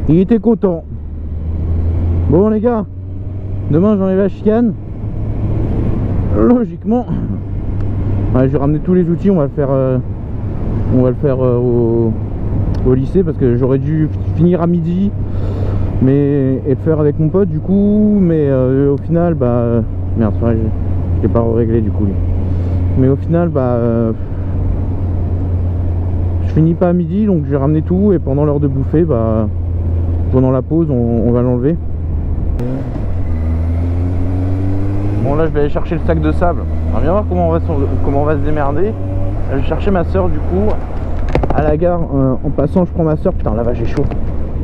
Il était content. Bon les gars, demain j'enlève la chicane. Logiquement, ouais, je vais ramener tous les outils. On va le faire au lycée parce que j'aurais dû finir à midi, et le faire avec mon pote du coup. Mais au final, merde, c'est vrai, je l'ai pas réglé du coup lui. Mais au final, je finis pas à midi, donc je vais ramener tout et pendant l'heure de bouffer, pendant la pause, on va l'enlever. Bon là je vais aller chercher le sac de sable. On va bien voir comment on va se démerder. Je vais chercher ma soeur du coup à la gare. En passant je prends ma soeur. Putain la vache j'ai chaud.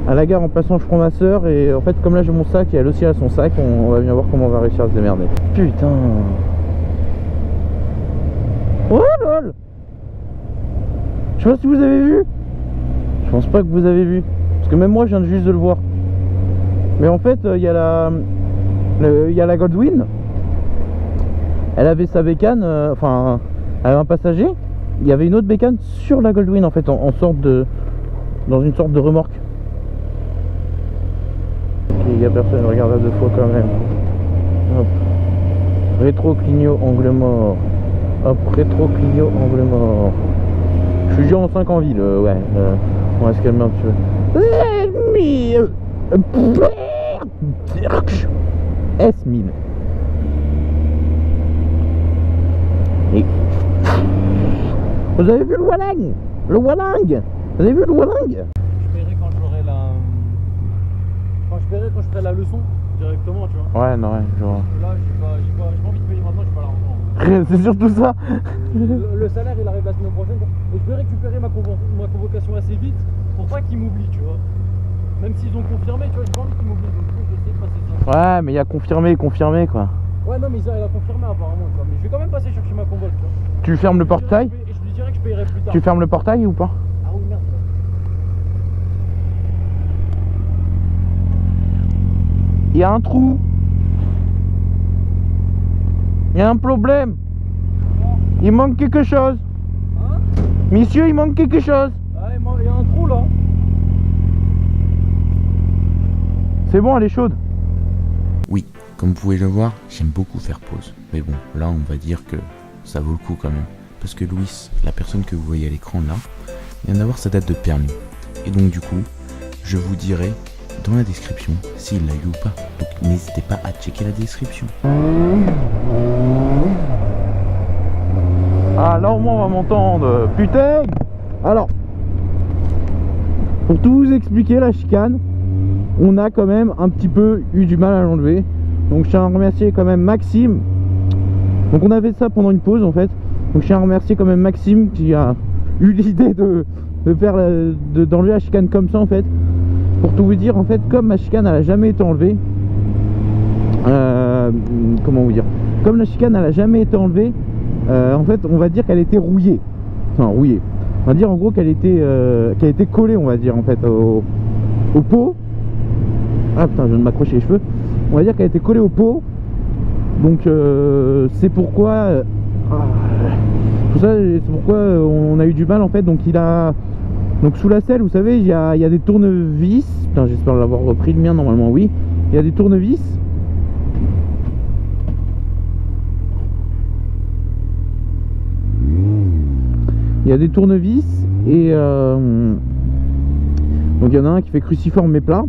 À la gare en passant je prends ma soeur. Et en fait comme là j'ai mon sac et elle aussi a son sac, on va bien voir comment on va réussir à se démerder. Putain. Oh lol. Je sais pas si vous avez vu. Je pense pas que vous avez vu. Parce que même moi je viens juste de le voir. Mais en fait il y a la Goldwyn. Elle avait sa bécane, elle avait un passager. Il y avait une autre bécane sur la Goldwyn en fait, dans une sorte de remorque. Il n'y a personne, regarde à deux fois quand même. Hop. Rétro-clignot, angle mort. Hop, rétro-clignot, angle mort. Je suis déjà en 5 en ville, ouais. On va se calmer un petit peu. S1000. Et... Vous avez vu le Walang? Le Walang? Vous avez vu le Walang? Je paierai quand j'aurai quand je ferai la leçon directement, tu vois. Ouais, non, ouais, je vois. Là, j'ai pas envie de payer maintenant, j'ai pas l'argent. C'est surtout ça. Le salaire, il arrive la semaine prochaine. Et je vais récupérer ma convocation assez vite pour pas qu'ils m'oublient, tu vois. Même s'ils ont confirmé, tu vois, j'ai pas envie qu'ils m'oublient. Donc, du coup, je vais essayer de passer ça. Ouais, mais il y a confirmé quoi. Ouais, non, mais il a confirmé apparemment, tu vois. Mais je vais quand même passer chercher ma convoque, tu vois. Tu fermes le portail? Et je lui dirai que je payerai plus tard. Tu fermes le portail ou pas? Ah oui, merde. Il y a un trou. Il y a un problème. Il manque quelque chose. Hein? Monsieur, il manque quelque chose. Ah, il y a un trou là. C'est bon, elle est chaude. Oui, comme vous pouvez le voir, j'aime beaucoup faire pause. Mais bon, là on va dire que ça vaut le coup quand même. Parce que Louis, la personne que vous voyez à l'écran là, vient d'avoir sa date de permis. Et donc du coup, je vous dirai dans la description s'il l'a eu ou pas. Donc n'hésitez pas à checker la description. Ah là au moins on va m'entendre. Putain. Alors, pour tout vous expliquer, la chicane, on a quand même un petit peu eu du mal à l'enlever. Donc je tiens à remercier quand même Maxime. Donc on a fait ça pendant une pause en fait. Donc je tiens à remercier quand même Maxime qui a eu l'idée d'enlever la chicane comme ça en fait. Pour tout vous dire en fait, comme ma chicane elle a jamais été enlevée, comment vous dire, comme la chicane elle a jamais été enlevée, en fait on va dire qu'elle était rouillée. Enfin rouillée. On va dire en gros qu'elle était collée, on va dire en fait au pot. Ah putain, je viens de m'accrocher les cheveux. On va dire qu'elle était collée au pot. Donc c'est pourquoi tout ça, c'est pourquoi on a eu du mal en fait. Donc donc sous la selle, vous savez, il y a des tournevis. Putain, j'espère l'avoir repris, le mien normalement oui. Il y a des tournevis. Il y a des tournevis et donc il y en a un qui fait cruciforme mais plat.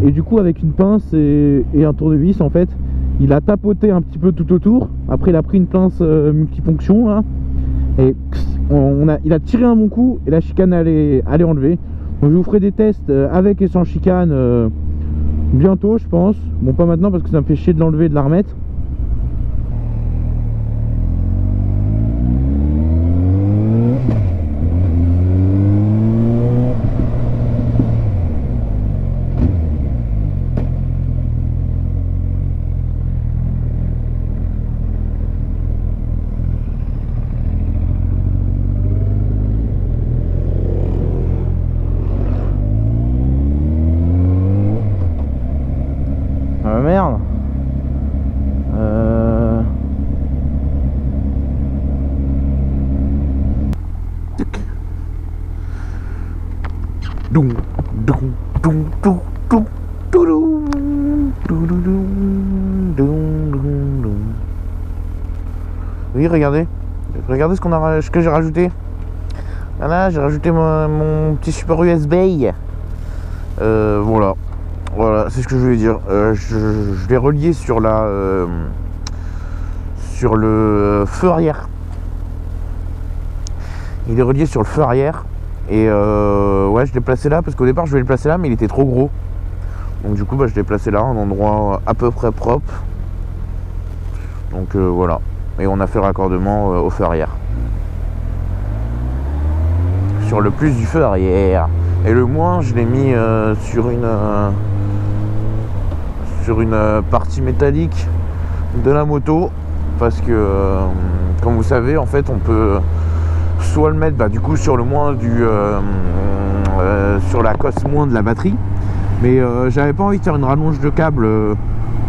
Et du coup avec une pince et un tournevis en fait, il a tapoté un petit peu tout autour. Après il a pris une pince multifonction là. Et il a tiré un bon coup et la chicane elle est enlevée. Donc je vous ferai des tests avec et sans chicane bientôt je pense. Bon pas maintenant parce que ça me fait chier de l'enlever et de la remettre. Merde. Doum, doum, doum, Oui, regardez ce que j'ai rajouté. Voilà, j'ai rajouté mon petit support USB. Voilà, c'est ce que je voulais dire. Je l'ai relié sur le feu arrière. Il est relié sur le feu arrière. Et ouais, je l'ai placé là parce qu'au départ je voulais le placer là, mais il était trop gros. Donc du coup je l'ai placé là, un endroit à peu près propre. Donc voilà. Et on a fait le raccordement au feu arrière. Sur le plus du feu arrière. Et le moins je l'ai mis sur une partie métallique de la moto. Parce que comme vous savez, en fait on peut soit le mettre du coup sur le moins sur la cosse moins de la batterie. Mais j'avais pas envie de faire une rallonge de câble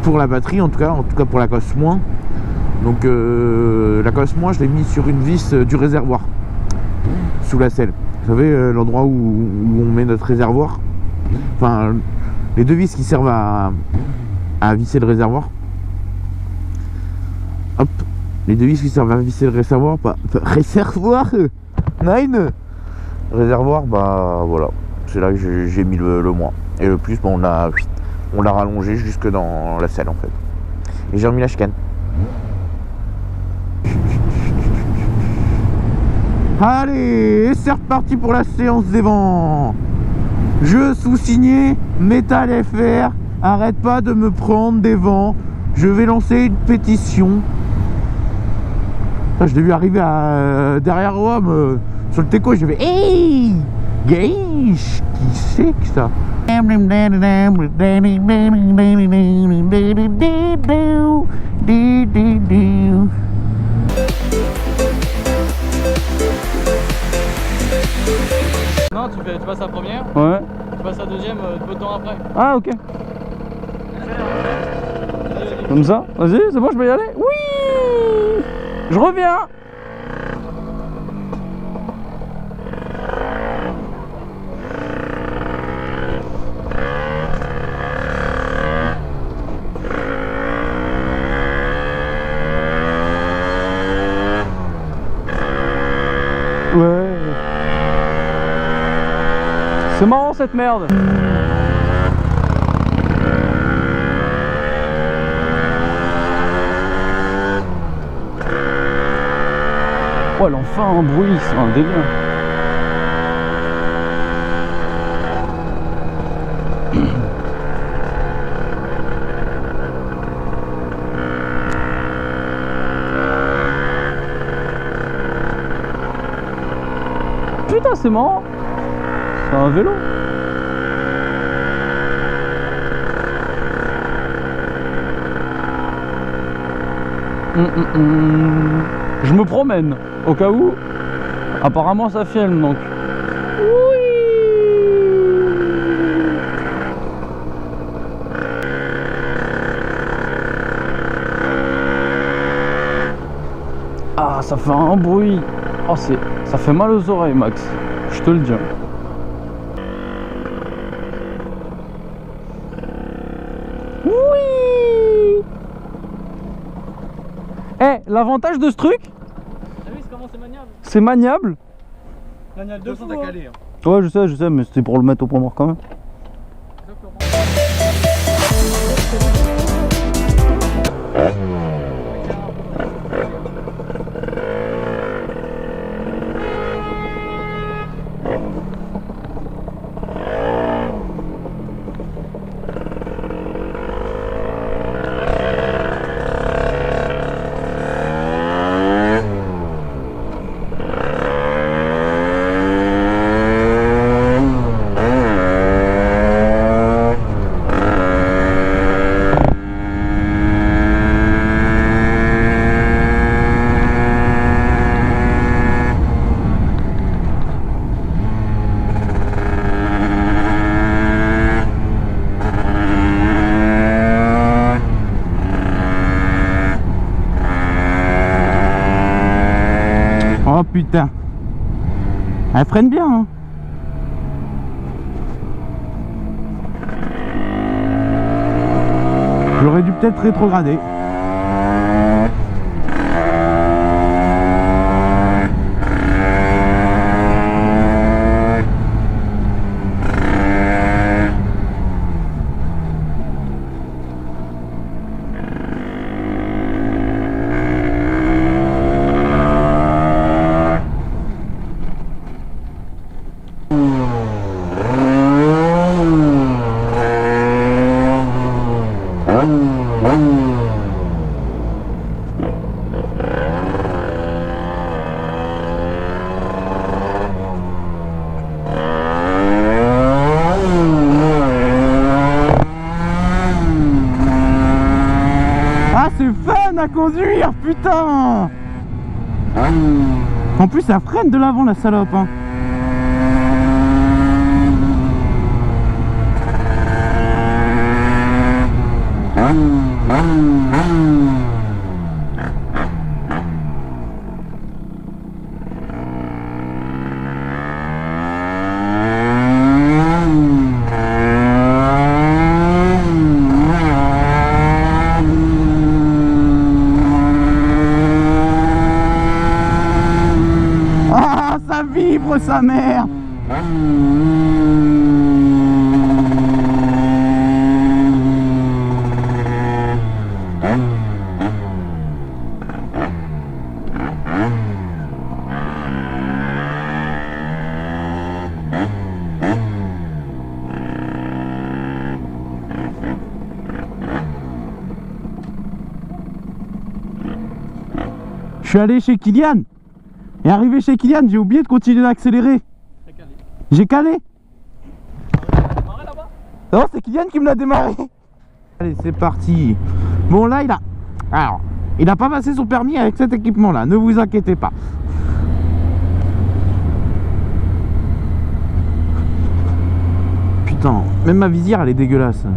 pour la batterie, en tout cas pour la cosse moins. Donc la cosse moins, je l'ai mis sur une vis du réservoir sous la selle. Vous savez, l'endroit où on met notre réservoir. Enfin, les deux vis qui servent à visser le réservoir. Hop, les deux vis qui servent à visser le réservoir. Réservoir, bah voilà. C'est là que j'ai mis le moins. Et le plus, on l'a rallongé jusque dans la selle en fait. Et j'ai remis la chicane. Allez, c'est reparti pour la séance des vents. Je sous-signé Metal FR. Arrête pas de me prendre des vents. Je vais lancer une pétition. Je l'ai vu arriver derrière Rome sur le teco. Je vais hey Gaish, qui c'est que ça? Non, tu passes la première. Ouais. Tu passes la deuxième peu de temps après. Ah ok. Comme ça. Vas-y, c'est bon, je peux y aller? Oui. Je reviens. Ouais. C'est marrant cette merde. Oh, elle en fait un bruit, c'est un délire. Putain, c'est marrant. C'est un vélo. Je me promène au cas où. Apparemment ça filme donc. Oui. Ah, ça fait un bruit. Oh, ça fait mal aux oreilles, Max. Je te le dis. Oui. Eh, l'avantage de ce truc, T'as vu comment c'est maniable? c'est maniable. Maniable de fou, t'as calé. Ouais, je sais, mais c'était pour le mettre au point mort quand même. Oh putain. Elle freine bien hein. J'aurais dû peut-être rétrograder. À conduire, putain. En plus ça freine de l'avant la salope hein. Vibre sa mère. Je suis allé chez Kylian. Et arrivé chez Kylian, j'ai oublié de continuer d'accélérer. J'ai calé. Non, c'est Kylian qui me l'a démarré. Allez, c'est parti. Bon, là, il a pas passé son permis avec cet équipement-là. Ne vous inquiétez pas. Putain, même ma visière, elle est dégueulasse.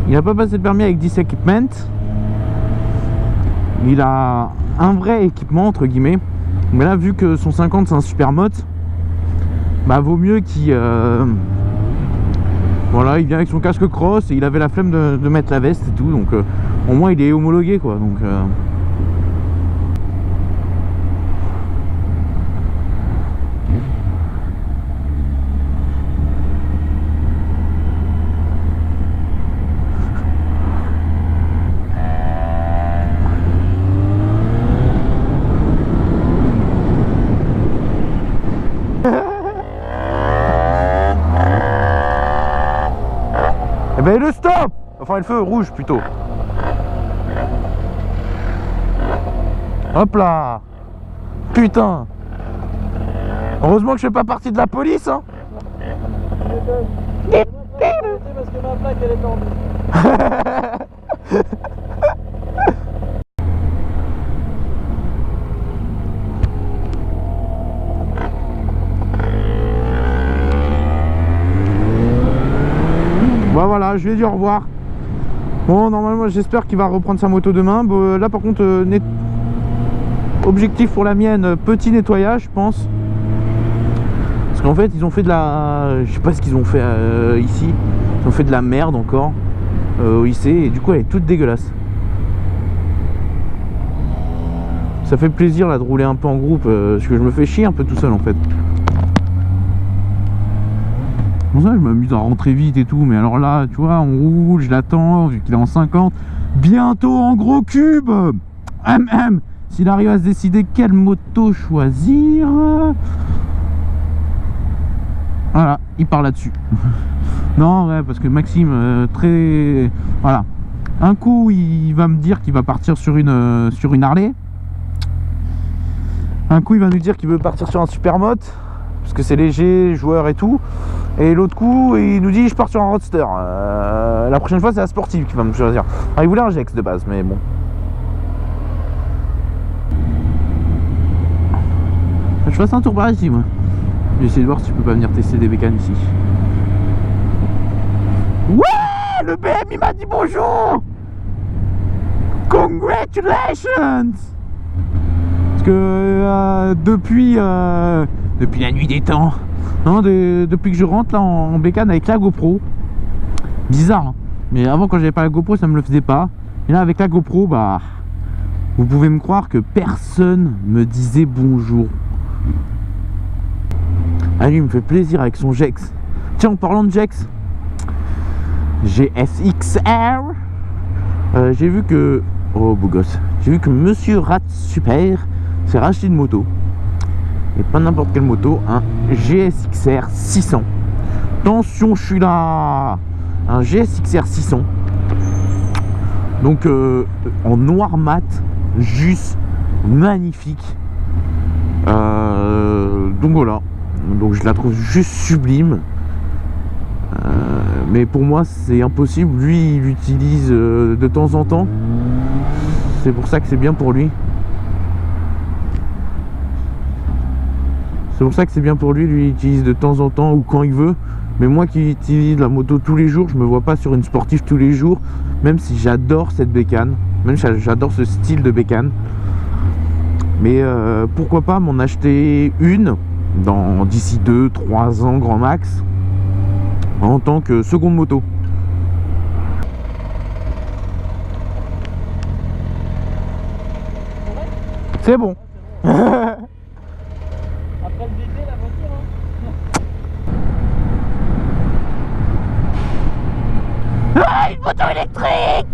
Il n'a pas passé le permis avec 10 equipment. Il a un vrai équipement entre guillemets. Mais là vu que son 50 c'est un super motte, bah vaut mieux qu'il voilà, il vient avec son casque cross et il avait la flemme de mettre la veste et tout, donc au moins il est homologué quoi, donc eh ben le stop. Enfin le feu rouge plutôt. Hop là. Putain. Heureusement que je fais pas partie de la police hein. Parce que ma plaque elle est tendue. Bah voilà, je lui ai dit au revoir. Bon, normalement j'espère qu'il va reprendre sa moto demain. Bon, là par contre objectif pour la mienne, petit nettoyage je pense. Parce qu'en fait ils ont fait de la... je sais pas ce qu'ils ont fait ici. Ils ont fait de la merde encore au IC et du coup elle est toute dégueulasse. Ça fait plaisir là de rouler un peu en groupe parce que je me fais chier un peu tout seul en fait. Pour ça je m'amuse à rentrer vite et tout, mais alors là tu vois on roule, je l'attends vu qu'il est en 50, bientôt en gros cube. S'il arrive à se décider quelle moto choisir, voilà, il part là-dessus. Non ouais, parce que Maxime très voilà, un coup il va me dire qu'il va partir sur une Harley, un coup il va nous dire qu'il veut partir sur un Supermoto parce que c'est léger, joueur et tout. Et l'autre coup, il nous dit je pars sur un roadster. La prochaine fois, c'est la sportive qui va me choisir. Alors, il voulait un Gex de base, mais bon. Je fasse un tour par ici, moi. Je vais essayer de voir si tu peux pas venir tester des bécanes ici. Ouais, le BM, il m'a dit bonjour. Congratulations! Parce que depuis la nuit des temps, non, depuis que je rentre là en bécane avec la GoPro, bizarre, hein, mais avant quand j'avais pas la GoPro ça me le faisait pas. Et là avec la GoPro, bah, vous pouvez me croire que personne me disait bonjour. Ah, lui il me fait plaisir avec son Jex. Tiens, en parlant de Jex, GSXR, j'ai vu que, oh beau gosse, j'ai vu que Monsieur Rat Super s'est racheté une moto. Et pas n'importe quelle moto, un GSXR 600. Attention, je suis là. Un GSXR 600. Donc en noir mat, juste magnifique. Donc voilà. Donc je la trouve juste sublime. Mais pour moi c'est impossible. Lui il l'utilise de temps en temps. C'est pour ça que c'est bien pour lui. C'est pour ça que c'est bien pour lui. Lui il utilise de temps en temps ou quand il veut. Mais moi qui utilise la moto tous les jours, je me vois pas sur une sportive tous les jours. Même si j'adore cette bécane. Même si j'adore ce style de bécane. Mais pourquoi pas m'en acheter une d'ici 2-3 ans grand max, en tant que seconde moto. C'est bon. Après le DT, la voiture, hein. Ah, une moto électrique!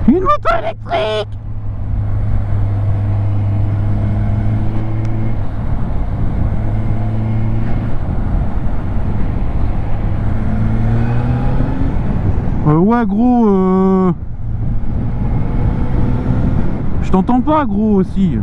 Une moto électrique! Ouais gros, je t'entends pas gros aussi.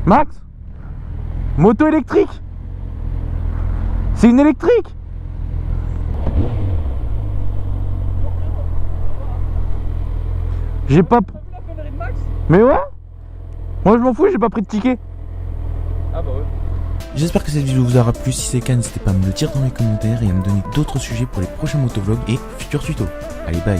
Max, moto électrique. C'est une électrique. J'ai pas... T'as vu la connerie de Max? Mais ouais. Moi je m'en fous, j'ai pas pris de ticket. Ah bah ouais. J'espère que cette vidéo vous aura plu. Si c'est le cas, n'hésitez pas à me le dire dans les commentaires et à me donner d'autres sujets pour les prochains motovlogs et futurs tutos. Allez, bye.